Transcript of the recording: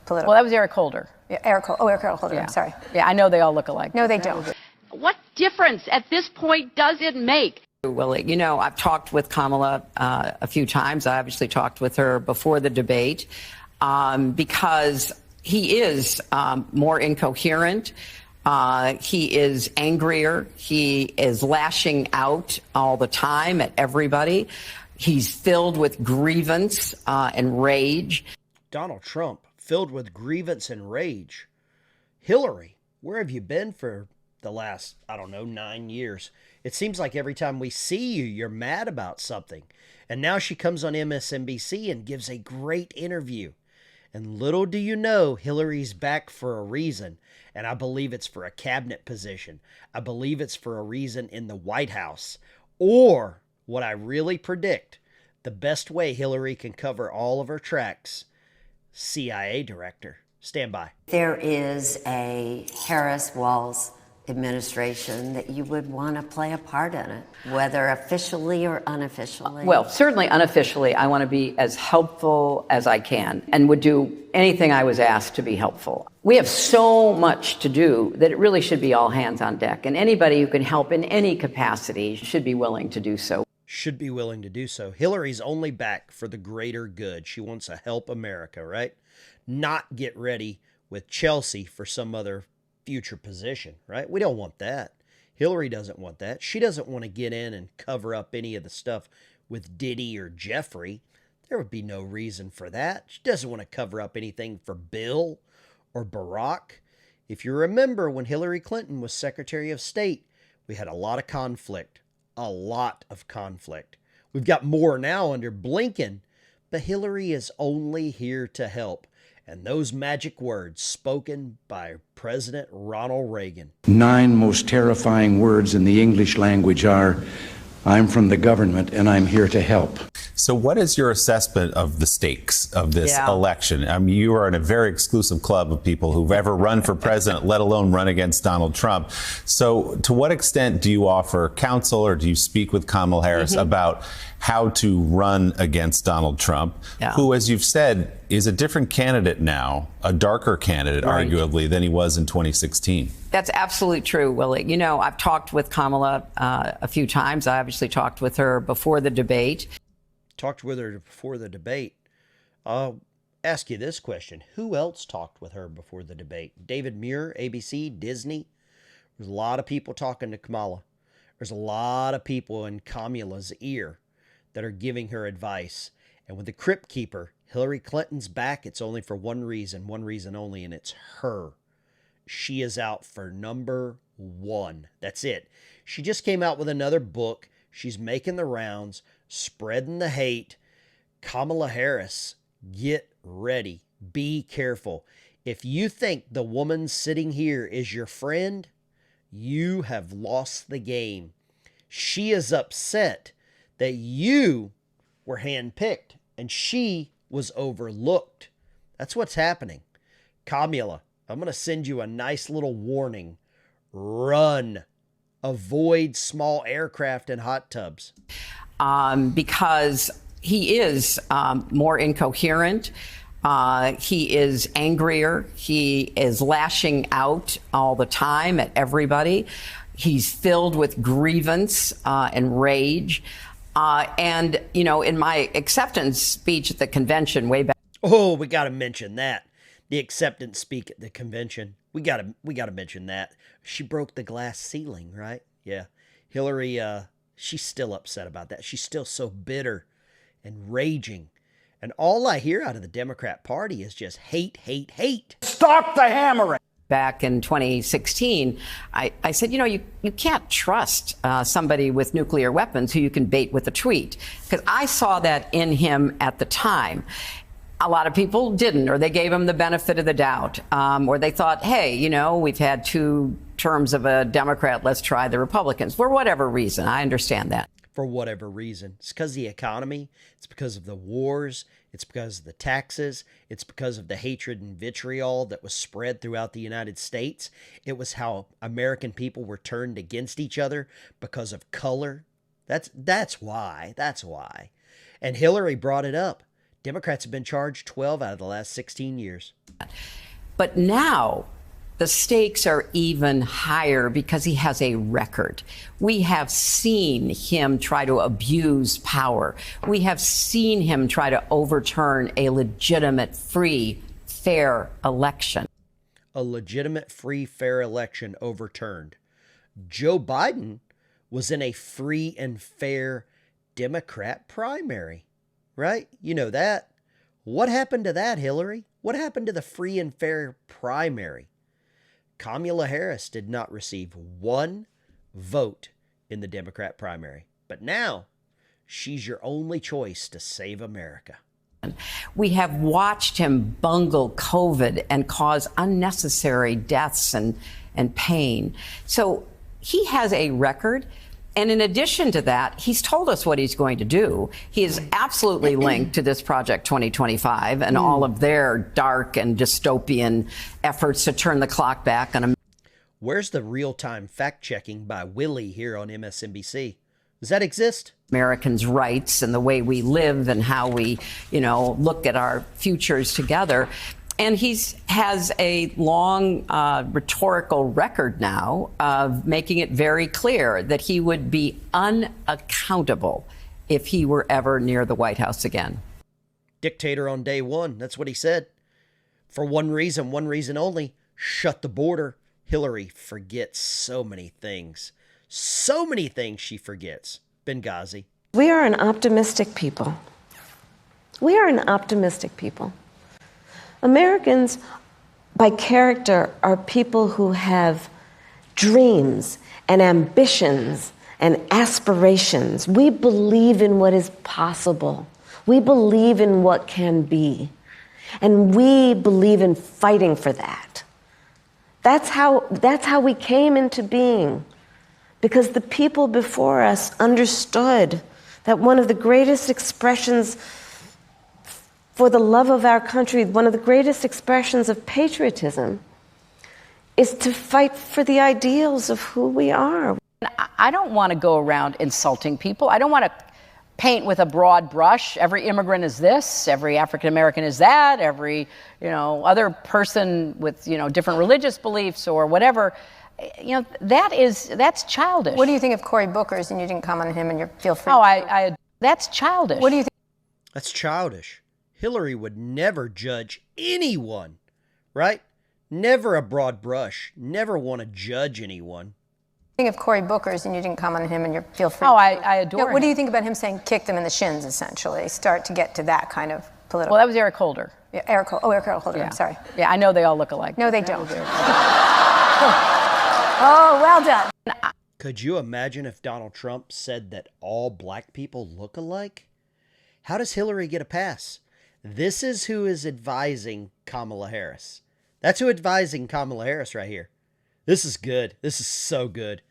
political. Well, that was Eric Holder. Yeah, Eric Holder, Yeah. I'm sorry. Yeah, I know they all look alike. No, they don't. What difference at this point does it make? Well, you know, I've talked with Kamala a few times. I obviously talked with her before the debate because he is more incoherent. He is angrier. He is lashing out all the time at everybody. He's filled with grievance and rage. Donald Trump, filled with grievance and rage. Hillary, where have you been for the last, 9 years? It seems like every time we see you, you're mad about something. And now she comes on MSNBC and gives a great interview. And little do you know, Hillary's back for a reason. And I believe it's for a cabinet position. I believe it's for a reason in the White House. Or, what I really predict, the best way Hillary can cover all of her tracks, CIA director. Stand by. There is a Harris-Walz administration that you would want to play a part in it, whether officially or unofficially. Well, certainly unofficially, I want to be as helpful as I can and would do anything I was asked to be helpful. We have so much to do that it really should be all hands on deck, and anybody who can help in any capacity should be willing to do so. Should be willing to do so. Hillary's only back for the greater good. She wants to help America, right? Not get ready with Chelsea for some other future position, right? We don't want that. Hillary doesn't want that. She doesn't want to get in and cover up any of the stuff with Diddy or Jeffrey. There would be no reason for that. She doesn't want to cover up anything for Bill or Barack. If you remember when Hillary Clinton was Secretary of State, we had a lot of conflict. A lot of conflict. We've got more now under Blinken, but Hillary is only here to help. And those magic words spoken by President Ronald Reagan. 9 most terrifying words in the English language are, I'm from the government and I'm here to help. So what is your assessment of the stakes of this election? I mean, you are in a very exclusive club of people who've ever run for president, let alone run against Donald Trump. So to what extent do you offer counsel or do you speak with Kamala Harris about how to run against Donald Trump, who, as you've said, is a different candidate now, a darker candidate, arguably, than he was in 2016? That's absolutely true, Willie. You know, I've talked with Kamala a few times. I obviously talked with her before the debate. Talked with her before the debate. I'll ask you this question. Who else talked with her before the debate? David Muir, ABC, Disney? There's a lot of people talking to Kamala. There's a lot of people in Kamala's ear that are giving her advice. And with the Crypt Keeper, Hillary Clinton's back, it's only for one reason only, and it's her. She is out for number one. That's it. She just came out with another book. She's making the rounds, spreading the hate. Kamala Harris, get ready. Be careful. If you think the woman sitting here is your friend, you have lost the game. She is upset that you were handpicked and she was overlooked. That's what's happening. Kamala, I'm going to send you a nice little warning. Run. Avoid small aircraft and hot tubs. Because he is more incoherent. He is angrier. He is lashing out all the time at everybody. He's filled with grievance and rage. And, you know, in my acceptance speech at the convention way back. Oh, we got to mention that. The acceptance speech at the convention. We got to mention that. She broke the glass ceiling, right? Yeah. Hillary, she's still upset about that. She's still so bitter and raging. And all I hear out of the Democrat Party is just hate, hate, hate. Stop the hammering. Back in 2016, I said, you know, you can't trust somebody with nuclear weapons who you can bait with a tweet, because I saw that in him at the time. A lot of people didn't, or they gave him the benefit of the doubt, or they thought, hey, you know, we've had 2 terms of a Democrat, let's try the Republicans, for whatever reason. I understand that. For whatever reason. It's because of the economy. It's because of the wars. It's because of the taxes. It's because of the hatred and vitriol that was spread throughout the United States. It was how American people were turned against each other because of color. That's why. And Hillary brought it up. Democrats have been charged 12 out of the last 16 years. But now the stakes are even higher because he has a record. We have seen him try to abuse power. We have seen him try to overturn a legitimate, free, fair election. A legitimate, free, fair election overturned. Joe Biden was in a free and fair Democrat primary, right? You know that. What happened to that, Hillary? What happened to the free and fair primary? Kamala Harris did not receive one vote in the Democrat primary. But now, she's your only choice to save America. We have watched him bungle COVID and cause unnecessary deaths and pain. So he has a record. And in addition to that, he's told us what he's going to do. He is absolutely linked to this Project 2025 and all of their dark and dystopian efforts to turn the clock back on. Where's the real-time fact-checking by Willie here on MSNBC? Does that exist? Americans' rights and the way we live and how we, look at our futures together. And he has a long rhetorical record now of making it very clear that he would be unaccountable if he were ever near the White House again. Dictator on day one. That's what he said. For one reason only, shut the border. Hillary forgets so many things. So many things she forgets. Benghazi. We are an optimistic people. We are an optimistic people. Americans, by character, are people who have dreams and ambitions and aspirations. We believe in what is possible. We believe in what can be. And we believe in fighting for that. That's how we came into being. Because the people before us understood that one of the greatest expressions for the love of our country, one of the greatest expressions of patriotism, is to fight for the ideals of who we are. I don't want to go around insulting people. I don't want to paint with a broad brush. Every immigrant is this, every African American is that, every, other person with, different religious beliefs or whatever. That's childish. What do you think of Cory Booker's? And you didn't comment on him, and you feel free. That's childish. What do you think? That's childish. Hillary would never judge anyone, right? Never a broad brush. Never want to judge anyone. Think of Cory Booker's, and you didn't comment on him, and you feel free. I adore him. What do you think about him saying kick them in the shins, essentially? Start to get to that kind of political. Well, that was Eric Holder. Yeah, Eric Holder. Yeah. I'm sorry. Yeah, I know they all look alike. No, they don't. Oh, well done. Could you imagine if Donald Trump said that all black people look alike? How does Hillary get a pass? This is who is advising Kamala Harris. That's who advising Kamala Harris right here. This is good. This is so good.